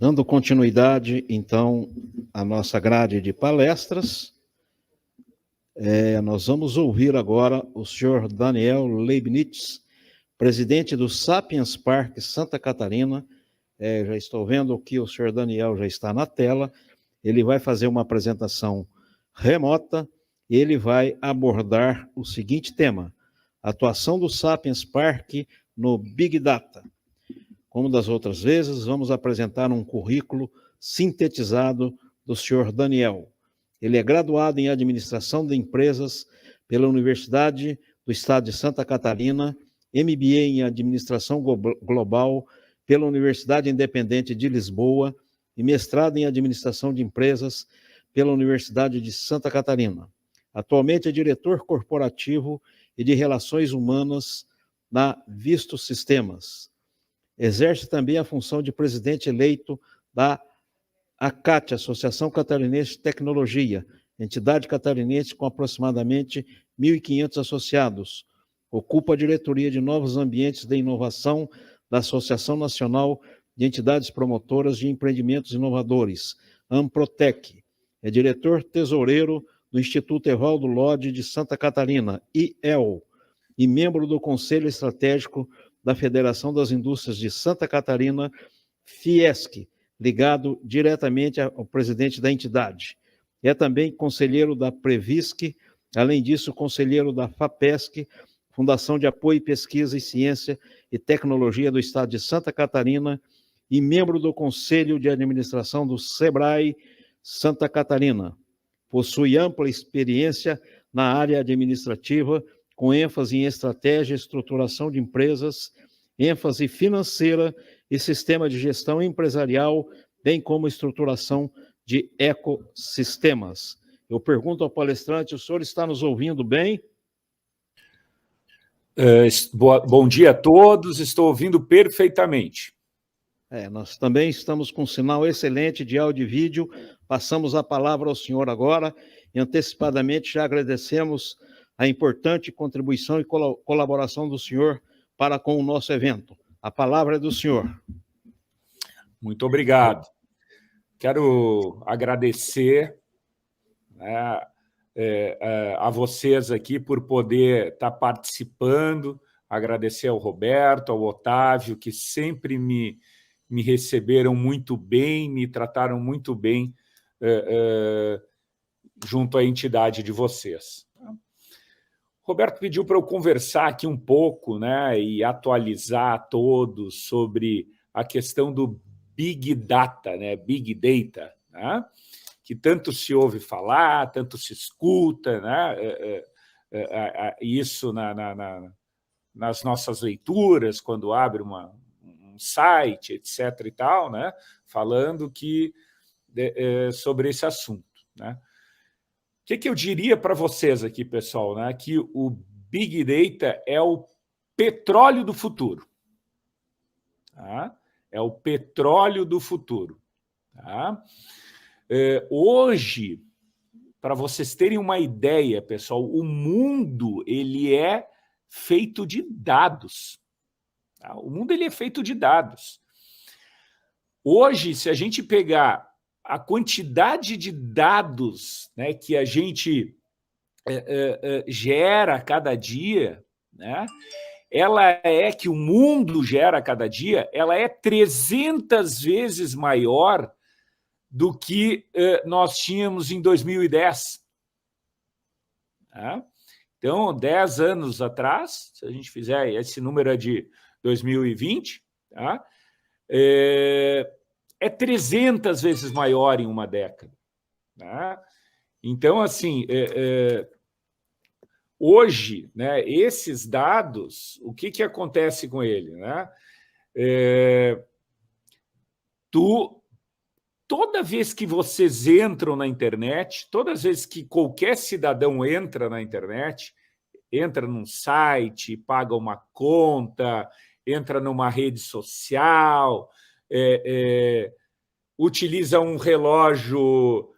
Dando continuidade, então, à nossa grade de palestras, nós vamos ouvir agora o senhor Daniel Leibnitz, presidente do Sapiens Park Santa Catarina. Já estou vendo que o senhor Daniel já está na tela. Ele vai fazer uma apresentação remota e ele vai abordar o seguinte tema: atuação do Sapiens Park no Big Data. Como das outras vezes, vamos apresentar um currículo sintetizado do senhor Daniel. Ele é graduado em Administração de Empresas pela Universidade do Estado de Santa Catarina, MBA em Administração Global pela Universidade Independente de Lisboa e mestrado em Administração de Empresas pela Universidade de Santa Catarina. Atualmente é diretor corporativo e de Relações Humanas na Visto Sistemas. Exerce também a função de presidente eleito da ACAT, Associação Catarinense de Tecnologia, entidade catarinense com aproximadamente 1.500 associados. Ocupa a diretoria de novos ambientes de inovação da Associação Nacional de Entidades Promotoras de Empreendimentos Inovadores, AMPROTEC. É diretor tesoureiro do Instituto Evaldo Lodge de Santa Catarina, IEL, e membro do Conselho Estratégico da Federação das Indústrias de Santa Catarina, FIESC, ligado diretamente ao presidente da entidade. É também conselheiro da Previsc, além disso, conselheiro da FAPESC, Fundação de Apoio, Pesquisa e Ciência e Tecnologia do Estado de Santa Catarina, e membro do Conselho de Administração do SEBRAE Santa Catarina. Possui ampla experiência na área administrativa, com ênfase em estratégia e estruturação de empresas, ênfase financeira e sistema de gestão empresarial, bem como estruturação de ecossistemas. Eu pergunto ao palestrante, o senhor está nos ouvindo bem? Bom dia a todos, estou ouvindo perfeitamente. Nós também estamos com um sinal excelente de áudio e vídeo. Passamos a palavra ao senhor agora e antecipadamente já agradecemos a importante contribuição e colaboração do senhor para com o nosso evento. A palavra é do senhor. Muito obrigado. Quero agradecer a vocês aqui por poder estar participando, agradecer ao Roberto, ao Otávio, que sempre me receberam muito bem, me trataram muito bem junto à entidade de vocês. Roberto pediu para eu conversar aqui um pouco, e atualizar a todos sobre a questão do Big Data, Big Data, que tanto se ouve falar, tanto se escuta, isso nas nossas leituras, quando abre um site, etc. e tal, falando sobre esse assunto. O que eu diria para vocês aqui, pessoal, que o Big Data é o petróleo do futuro. É o petróleo do futuro. Hoje, para vocês terem uma ideia, pessoal, o mundo ele é feito de dados. O mundo ele é feito de dados. Hoje, se a gente pegar a quantidade de dados que a gente gera a cada dia, que o mundo gera a cada dia, ela é 300 vezes maior do que nós tínhamos em 2010. Então, 10 anos atrás, se a gente fizer esse número é de 2020, é 300 vezes maior em uma década. Então, assim, hoje, esses dados, o que acontece com ele? Toda vez que vocês entram na internet, todas as vezes que qualquer cidadão entra na internet, entra num site, paga uma conta, entra numa rede social, utiliza um relógio,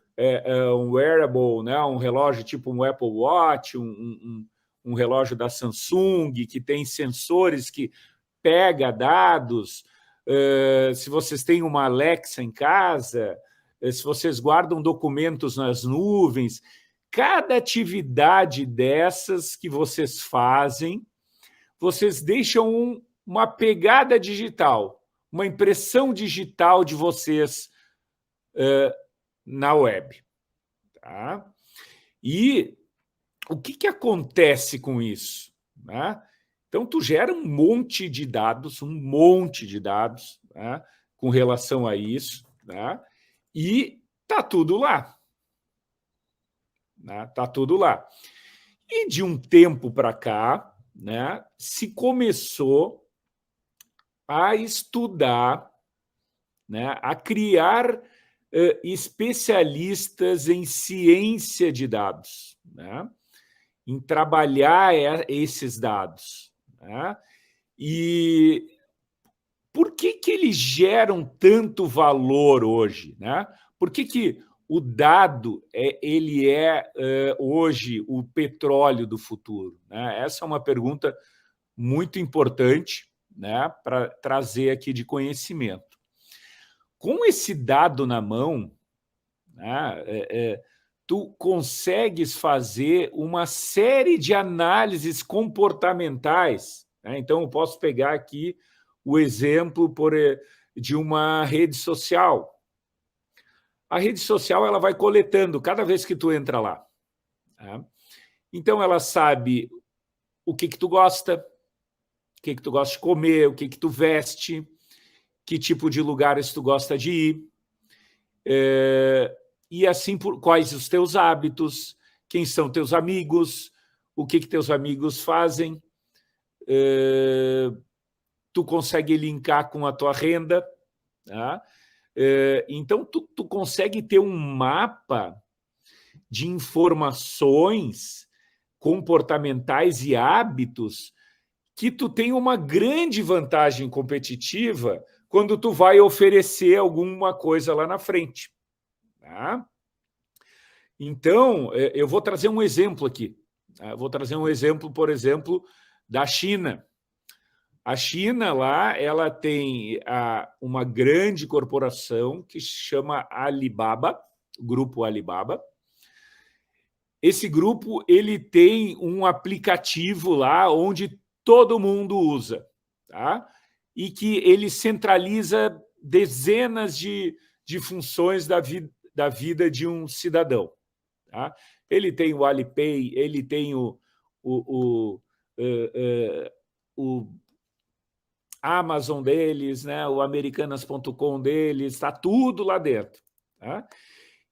um wearable, um relógio tipo um Apple Watch, um relógio da Samsung, que tem sensores que pega dados, se vocês têm uma Alexa em casa, se vocês guardam documentos nas nuvens, cada atividade dessas que vocês fazem, vocês deixam uma pegada digital, uma impressão digital de vocês na web. Tá? E o que acontece com isso? Né? Então, tu gera um monte de dados, né, com relação a isso, né, e tá tudo lá. Né, tá tudo lá. E de um tempo para cá, né, se começou a estudar, né, a criar especialistas em ciência de dados, né, em trabalhar esses dados. Né? E por que eles geram tanto valor hoje? Né? Por que o dado ele é hoje o petróleo do futuro? Né? Essa é uma pergunta muito importante, né, para trazer aqui de conhecimento. Com esse dado na mão, né, tu consegues fazer uma série de análises comportamentais. Né? Então, eu posso pegar aqui o exemplo de uma rede social. A rede social ela vai coletando cada vez que tu entra lá. Tá? Então, ela sabe o que tu gosta, o que tu gosta de comer, o que tu veste, que tipo de lugares tu gosta de ir, e assim quais os teus hábitos, quem são teus amigos, o que teus amigos fazem, tu consegue linkar com a tua renda, tá? Então tu consegue ter um mapa de informações comportamentais e hábitos que tu tem uma grande vantagem competitiva quando tu vai oferecer alguma coisa lá na frente. Tá? Então, eu vou trazer um exemplo aqui. Tá? Vou trazer um exemplo, por exemplo, da China. A China lá, ela tem uma grande corporação que se chama Alibaba, Grupo Alibaba. Esse grupo ele tem um aplicativo lá onde todo mundo usa, tá? E que ele centraliza dezenas de funções da vida de um cidadão. Tá? Ele tem o Alipay, ele tem o Amazon deles, né? O Americanas.com deles, está tudo lá dentro. Tá?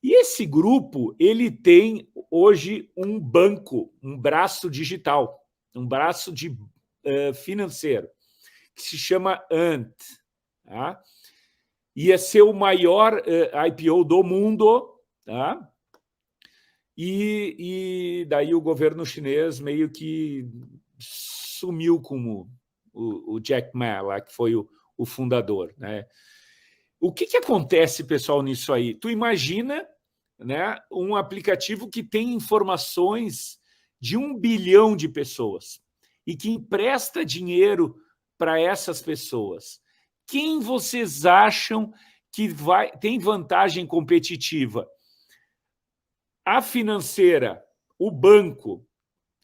E esse grupo ele tem hoje um banco, um braço digital, um braço financeiro, que se chama Ant. Tá? Ia ser o maior IPO do mundo, tá? E daí o governo chinês meio que sumiu com o Jack Ma, lá, que foi o fundador. Né? O que acontece, pessoal, nisso aí? Tu imagina, né, um aplicativo que tem informações de 1 bilhão de pessoas e que empresta dinheiro para essas pessoas. Quem vocês acham que tem vantagem competitiva? A financeira, o banco,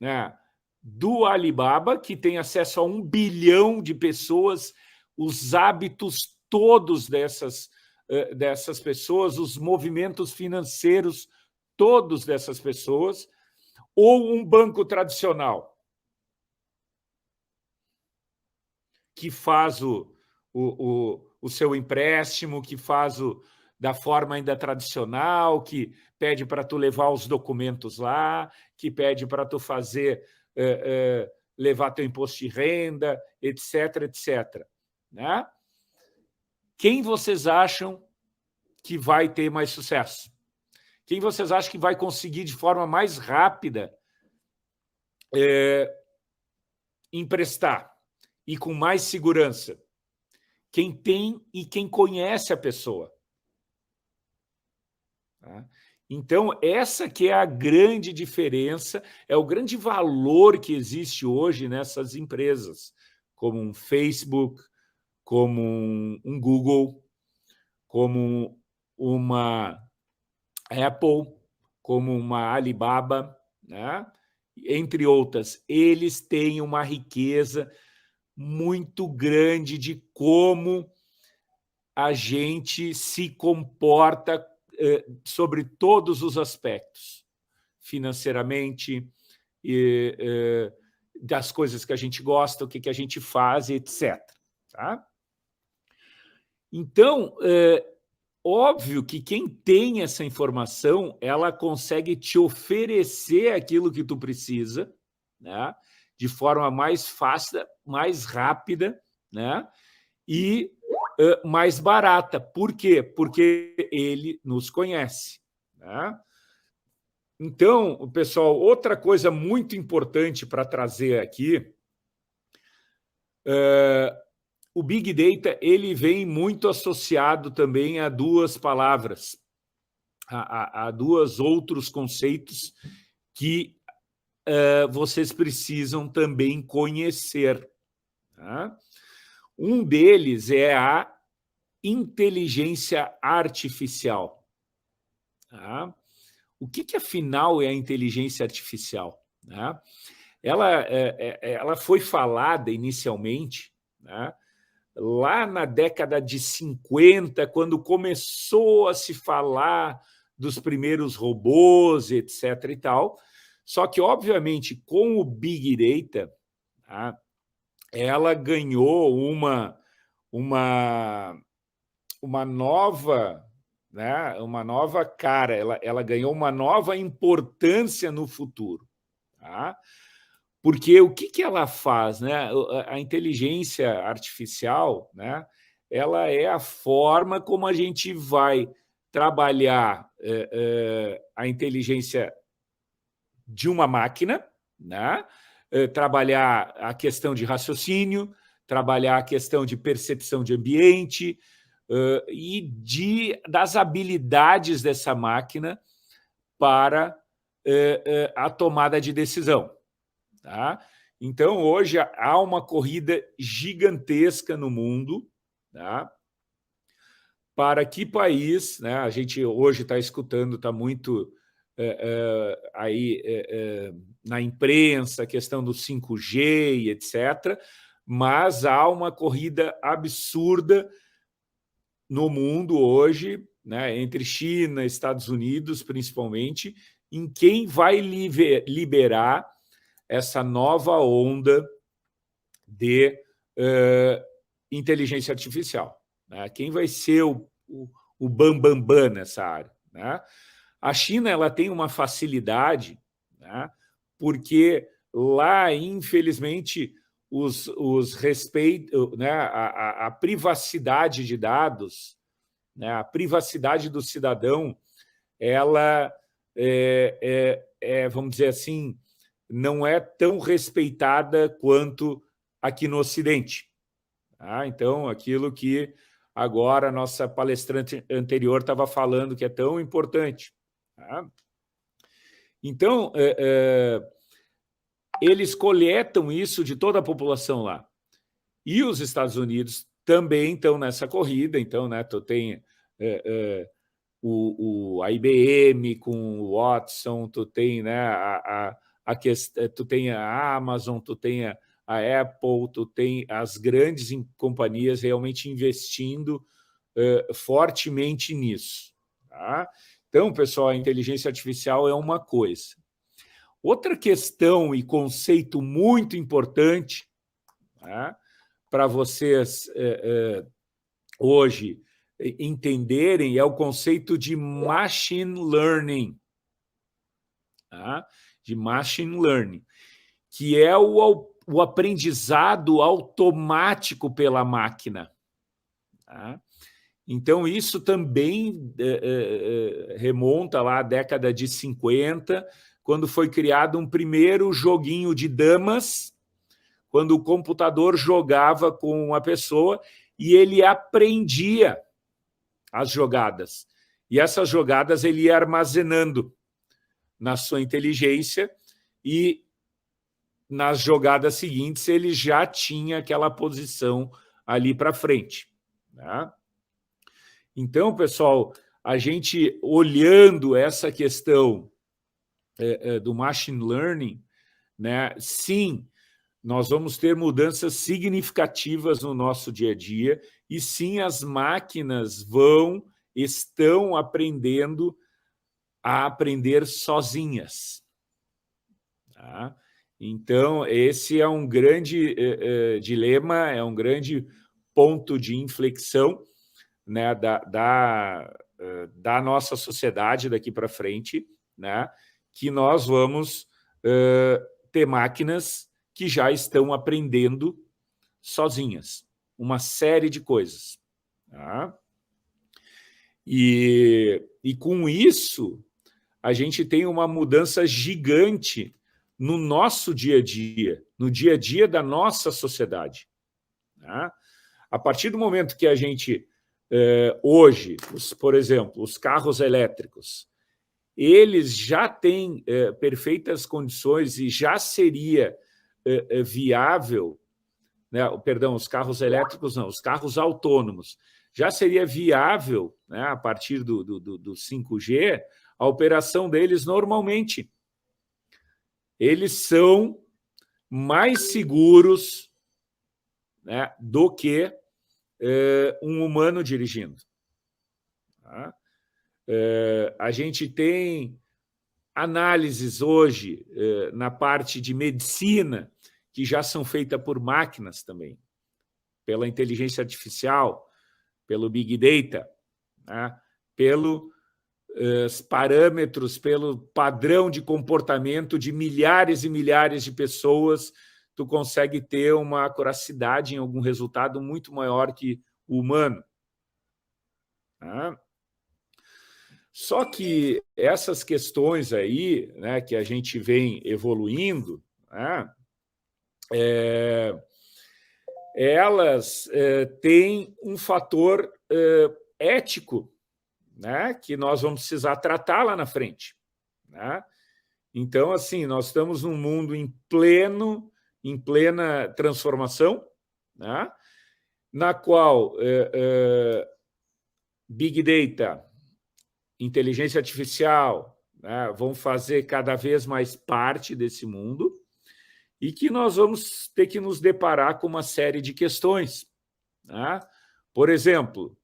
né, do Alibaba, que tem acesso a 1 bilhão de pessoas, os hábitos todos dessas pessoas, os movimentos financeiros todos dessas pessoas, ou um banco tradicional, que faz o seu empréstimo, que faz da forma ainda tradicional, que pede para tu levar os documentos lá, que pede para tu fazer, levar teu imposto de renda, etc., etc. Né? Quem vocês acham que vai ter mais sucesso? Quem vocês acham que vai conseguir de forma mais rápida emprestar e com mais segurança? Quem tem e quem conhece a pessoa. Tá? Então, essa que é a grande diferença, é o grande valor que existe hoje nessas empresas, como um Facebook, como um Google, como uma Apple, como uma Alibaba, né? Entre outras. Eles têm uma riqueza muito grande de como a gente se comporta sobre todos os aspectos, financeiramente, das coisas que a gente gosta, o que a gente faz, etc. Tá? Então, óbvio que quem tem essa informação, ela consegue te oferecer aquilo que tu precisa, né? De forma mais fácil, mais rápida, né? E mais barata. Por quê? Porque ele nos conhece, né? Então, pessoal, outra coisa muito importante para trazer aqui, o Big Data ele vem muito associado também a duas palavras, a dois outros conceitos que vocês precisam também conhecer. Tá? Um deles é a inteligência artificial. Tá? O que afinal é a inteligência artificial? Né? Ela foi falada inicialmente, né, lá na década de 50, quando começou a se falar dos primeiros robôs, etc. e tal. Só que, obviamente, com o Big Data, tá, ela ganhou uma nova, né, uma nova cara, ela ganhou uma nova importância no futuro. Tá? Porque o que ela faz? Né? A inteligência artificial, né, ela é a forma como a gente vai trabalhar a inteligência de uma máquina, né? Trabalhar a questão de raciocínio, trabalhar a questão de percepção de ambiente e das habilidades dessa máquina para a tomada de decisão. Tá? Então, hoje há uma corrida gigantesca no mundo, tá? Para que país, né? A gente hoje está escutando, está muito aí na imprensa, a questão do 5G e etc., mas há uma corrida absurda no mundo hoje, né, entre China e Estados Unidos, principalmente, em quem vai liberar essa nova onda de inteligência artificial. Né? Quem vai ser o bambambam nessa área? Né? A China ela tem uma facilidade, né? Porque lá, infelizmente, os respeitos, né? a privacidade de dados, né? A privacidade do cidadão, ela vamos dizer assim, não é tão respeitada quanto aqui no Ocidente. Tá? Então, aquilo que agora a nossa palestrante anterior estava falando que é tão importante. Tá? Então, eles coletam isso de toda a população lá. E os Estados Unidos também estão nessa corrida. Então, né, tu tem a IBM com o Watson, tu tem, né, tu tem a Amazon, tu tem a Apple, tu tem as grandes companhias realmente investindo fortemente nisso. Tá? Então, pessoal, a inteligência artificial é uma coisa. Outra questão e conceito muito importante, tá, para vocês hoje entenderem é o conceito de machine learning. Tá? De machine learning, que é o aprendizado automático pela máquina. Tá? Então, isso também remonta lá à década de 50, quando foi criado um primeiro joguinho de damas, quando o computador jogava com uma pessoa e ele aprendia as jogadas. E essas jogadas ele ia armazenando na sua inteligência e nas jogadas seguintes ele já tinha aquela posição ali para frente, né? Então, pessoal, a gente olhando essa questão do machine learning, né, sim, nós vamos ter mudanças significativas no nosso dia a dia e sim, as máquinas estão aprendendo a aprender sozinhas. Tá? Então, esse é um grande dilema, é um grande ponto de inflexão, né, da nossa sociedade daqui para frente, né, que nós vamos ter máquinas que já estão aprendendo sozinhas uma série de coisas. Tá? E com isso, a gente tem uma mudança gigante no nosso dia a dia, no dia a dia da nossa sociedade. Tá? A partir do momento que a gente, hoje, por exemplo, os carros elétricos, eles já têm perfeitas condições e já seria viável, né, perdão, os carros elétricos não, os carros autônomos, já seria viável, né, a partir do 5G, a operação deles normalmente. Eles são mais seguros, né, do que um humano dirigindo. Tá? A gente tem análises hoje na parte de medicina que já são feitas por máquinas também, pela inteligência artificial, pelo Big Data, né? Pelos parâmetros, pelo padrão de comportamento de milhares e milhares de pessoas, tu consegue ter uma acuracidade em algum resultado muito maior que o humano. Tá? Só que essas questões aí, né, que a gente vem evoluindo, né, elas têm um fator ético, né, que nós vamos precisar tratar lá na frente. Né? Então, assim, nós estamos num mundo em plena transformação, né, na qual Big Data, inteligência artificial, né, vão fazer cada vez mais parte desse mundo e que nós vamos ter que nos deparar com uma série de questões. Né? Por exemplo,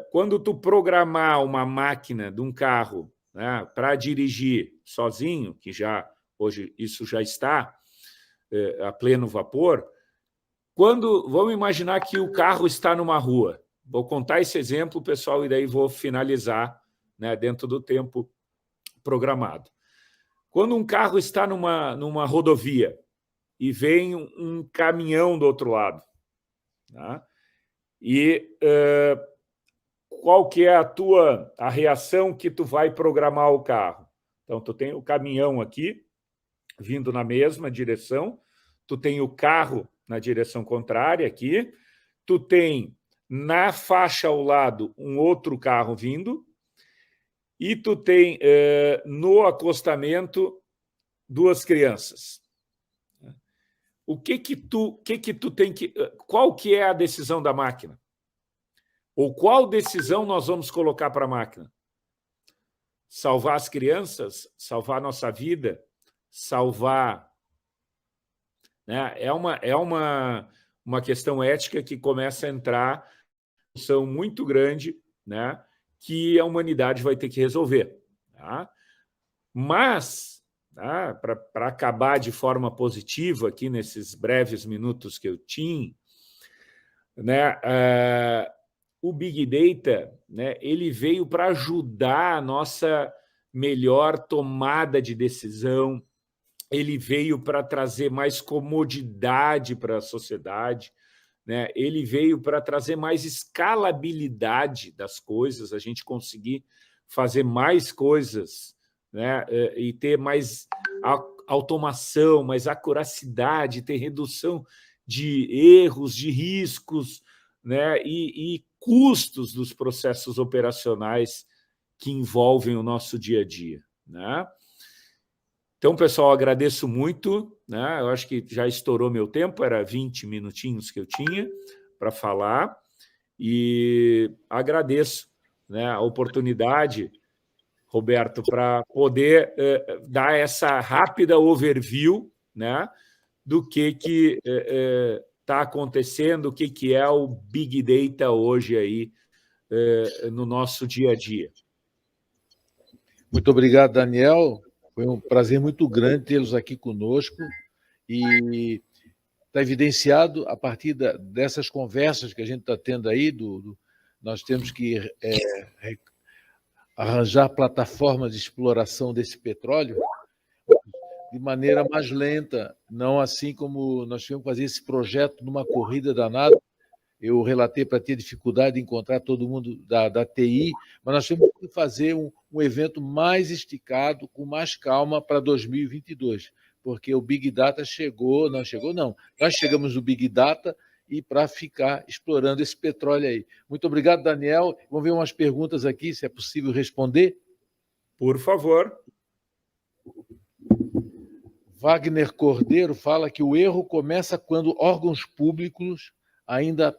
quando tu programar uma máquina de um carro, né, para dirigir sozinho, que já hoje isso já está a pleno vapor, vamos imaginar que o carro está numa rua. Vou contar esse exemplo, pessoal, e daí vou finalizar, né, dentro do tempo programado. Quando um carro está numa rodovia e vem um caminhão do outro lado, né, e qual que é a reação que tu vai programar o carro? Então, tu tem o caminhão aqui, vindo na mesma direção, tu tem o carro na direção contrária aqui, tu tem na faixa ao lado um outro carro vindo, e tu tem no acostamento duas crianças. O que tu tem que... Qual que é a decisão da máquina? Ou qual decisão nós vamos colocar para a máquina? Salvar as crianças? Salvar a nossa vida? Salvar... Né? É uma questão ética que começa a entrar uma discussão muito grande, né, que a humanidade vai ter que resolver. Tá? Mas, tá, para acabar de forma positiva aqui nesses breves minutos que eu tinha, né, o Big Data, né, ele veio para ajudar a nossa melhor tomada de decisão, ele veio para trazer mais comodidade para a sociedade, né? Ele veio para trazer mais escalabilidade das coisas, a gente conseguir fazer mais coisas, né, e ter mais automação, mais acuracidade, ter redução de erros, de riscos, né, e custos dos processos operacionais que envolvem o nosso dia a dia. Né? Então, pessoal, agradeço muito. Né? Eu acho que já estourou meu tempo, era 20 minutinhos que eu tinha, para falar e agradeço, né, a oportunidade, Roberto, para poder dar essa rápida overview, né, do que está acontecendo, o que é o Big Data hoje aí no nosso dia a dia. Muito obrigado, Daniel. Foi um prazer muito grande tê-los aqui conosco e está evidenciado a partir dessas conversas que a gente está tendo aí, nós temos que arranjar plataformas de exploração desse petróleo de maneira mais lenta, não assim como nós tivemos que fazer esse projeto numa corrida danada. Eu relatei para ter dificuldade de encontrar todo mundo da TI, mas nós temos que fazer um evento mais esticado, com mais calma para 2022, porque o Big Data chegou, nós chegamos no Big Data e para ficar explorando esse petróleo aí. Muito obrigado, Daniel. Vamos ver umas perguntas aqui, se é possível responder. Por favor. Wagner Cordeiro fala que o erro começa quando órgãos públicos ainda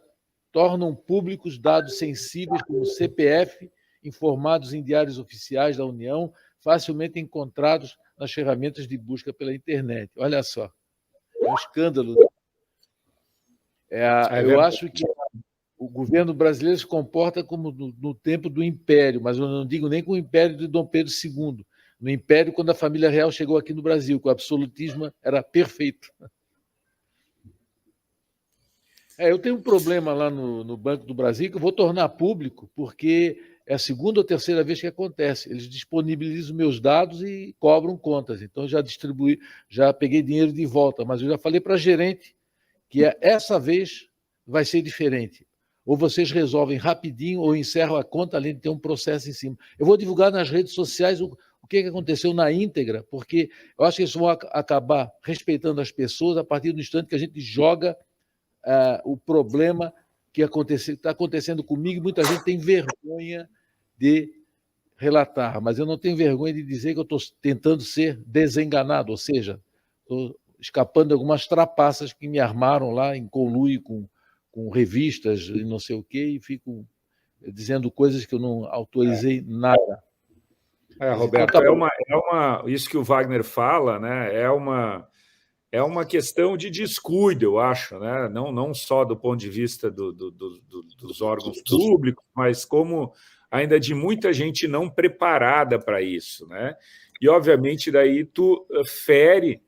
tornam públicos dados sensíveis como CPF, informados em diários oficiais da União, facilmente encontrados nas ferramentas de busca pela internet. Olha só, é um escândalo. Eu acho que o governo brasileiro se comporta como no tempo do Império, mas eu não digo nem com o Império de Dom Pedro II. No Império, quando a família real chegou aqui no Brasil, que o absolutismo era perfeito. Eu tenho um problema lá no Banco do Brasil que eu vou tornar público, porque é a segunda ou terceira vez que acontece. Eles disponibilizam meus dados e cobram contas. Então, eu já distribuí, já peguei dinheiro de volta, mas eu já falei para a gerente que essa vez vai ser diferente. Ou vocês resolvem rapidinho ou encerram a conta, além de ter um processo em cima. Eu vou divulgar nas redes sociais o que aconteceu na íntegra, porque eu acho que eles vão acabar respeitando as pessoas a partir do instante que a gente joga o problema que está acontecendo comigo. Muita gente tem vergonha de relatar, mas eu não tenho vergonha de dizer que eu estou tentando ser desenganado, ou seja, estou escapando de algumas trapaças que me armaram lá em conluio com revistas e não sei o quê, e fico dizendo coisas que eu não autorizei nada. Roberto, então, isso que o Wagner fala, né, é uma questão de descuido, eu acho, né? Não só do ponto de vista dos órgãos públicos, mas como ainda de muita gente não preparada para isso, né? E, obviamente, daí tu fere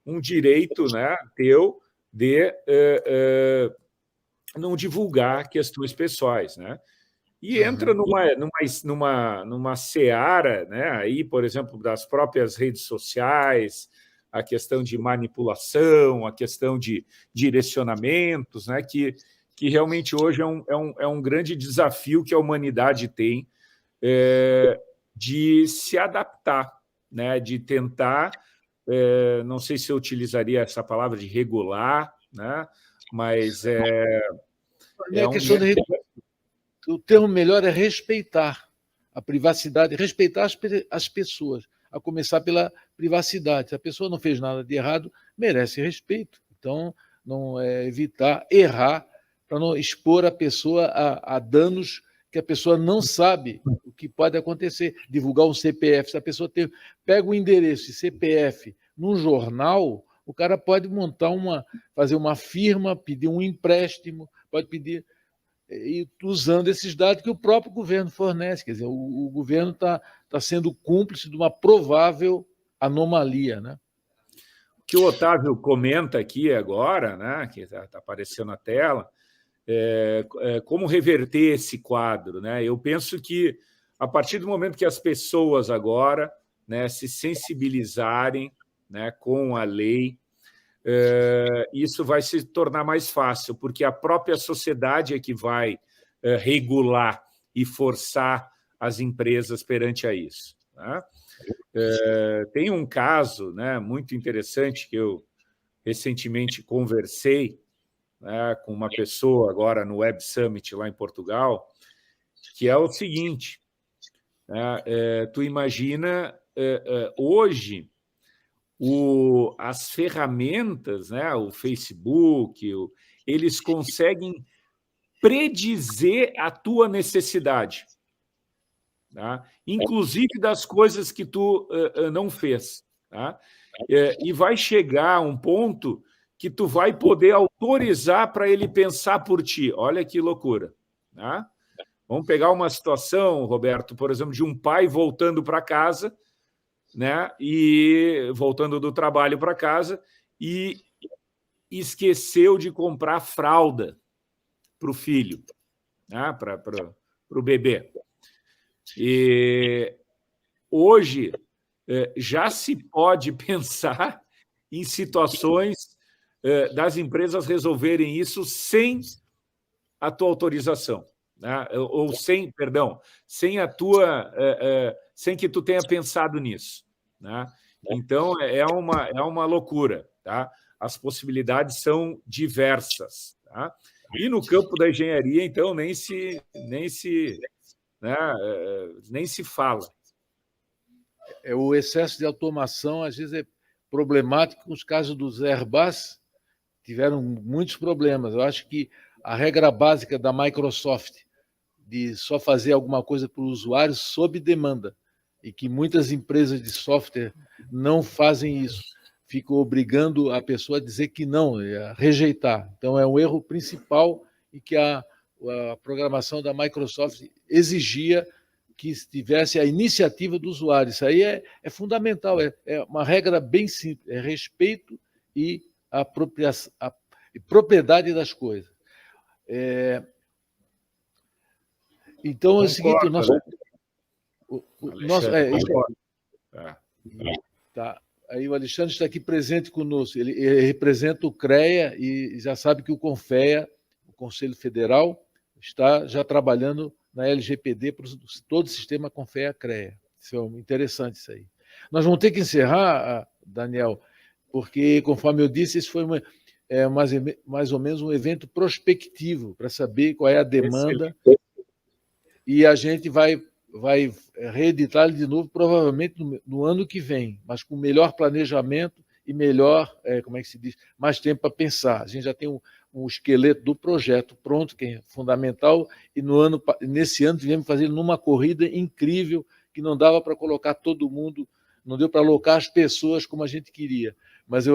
um direito, né, teu de não divulgar questões pessoais, né? E entra numa seara, né, aí, por exemplo, das próprias redes sociais, a questão de manipulação, a questão de direcionamentos, né, que realmente hoje é um grande desafio que a humanidade tem de se adaptar, né, de tentar, não sei se eu utilizaria essa palavra de regular, né, mas o termo melhor é respeitar a privacidade, respeitar as pessoas, a começar pela privacidade. Se a pessoa não fez nada de errado, merece respeito. Então, não evitar errar para não expor a pessoa a danos que a pessoa não sabe o que pode acontecer. Divulgar um CPF, se a pessoa pega o endereço de CPF num jornal, o cara pode fazer uma firma, pedir um empréstimo, pode pedir, e usando esses dados que o próprio governo fornece. Quer dizer, o governo está sendo cúmplice de uma provável anomalia, né? O que o Otávio comenta aqui agora, né, que está aparecendo na tela, como reverter esse quadro, né? Eu penso que, a partir do momento que as pessoas agora, né, se sensibilizarem, né, com a lei, isso vai se tornar mais fácil, porque a própria sociedade é que vai regular e forçar as empresas perante a isso, né? Tem um caso, né, muito interessante que eu recentemente conversei, né, com uma pessoa agora no Web Summit lá em Portugal, que é o seguinte, né, tu imagina hoje as ferramentas, né, o Facebook, eles conseguem predizer a tua necessidade, tá? Inclusive das coisas que tu não fez. Tá? E vai chegar um ponto que tu vai poder autorizar para ele pensar por ti. Olha que loucura. Tá? Vamos pegar uma situação, Roberto, por exemplo, de um pai voltando para casa, né? E voltando do trabalho para casa e esqueceu de comprar fralda para o filho, né? Para o bebê. E hoje já se pode pensar em situações das empresas resolverem isso sem a tua autorização, né? Ou sem, perdão, sem a tua, sem que tu tenha pensado nisso, né? Então é uma loucura, tá? As possibilidades são diversas, tá? E no campo da engenharia, então, nem se fala. O excesso de automação, às vezes, é problemático. Nos casos dos Airbus, tiveram muitos problemas. Eu acho que a regra básica da Microsoft de só fazer alguma coisa para o usuário sob demanda, e que muitas empresas de software não fazem isso, ficam obrigando a pessoa a dizer que não, a rejeitar. Então, é um erro principal e que a programação da Microsoft exigia que tivesse a iniciativa do usuário. Isso aí é fundamental, é uma regra bem simples, é respeito e a propriedade das coisas. Então, é o seguinte, tá. Aí o Alexandre está aqui presente conosco. Ele representa o CREA e já sabe que o CONFEA, o Conselho Federal, está já trabalhando na LGPD para todo o sistema CONFEA-CREA. Isso é interessante isso aí. Nós vamos ter que encerrar, Daniel, porque, conforme eu disse, esse foi mais ou menos um evento prospectivo para saber qual é a demanda. E a gente vai reeditar ele de novo, provavelmente no ano que vem, mas com melhor planejamento e melhor, como é que se diz, mais tempo para pensar. A gente já tem um esqueleto do projeto pronto, que é fundamental, e nesse ano tivemos que fazer numa corrida incrível, que não dava para colocar todo mundo, não deu para alocar as pessoas como a gente queria. Mas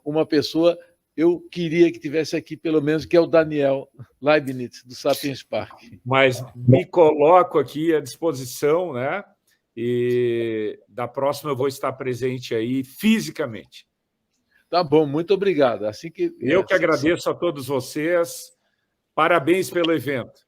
uma pessoa eu queria que tivesse aqui, pelo menos, que é o Daniel Leibnitz, do Sapiens Park. Mas me coloco aqui à disposição, né? E da próxima eu vou estar presente aí fisicamente. Tá bom, muito obrigado. Eu que agradeço a todos vocês. Parabéns pelo evento.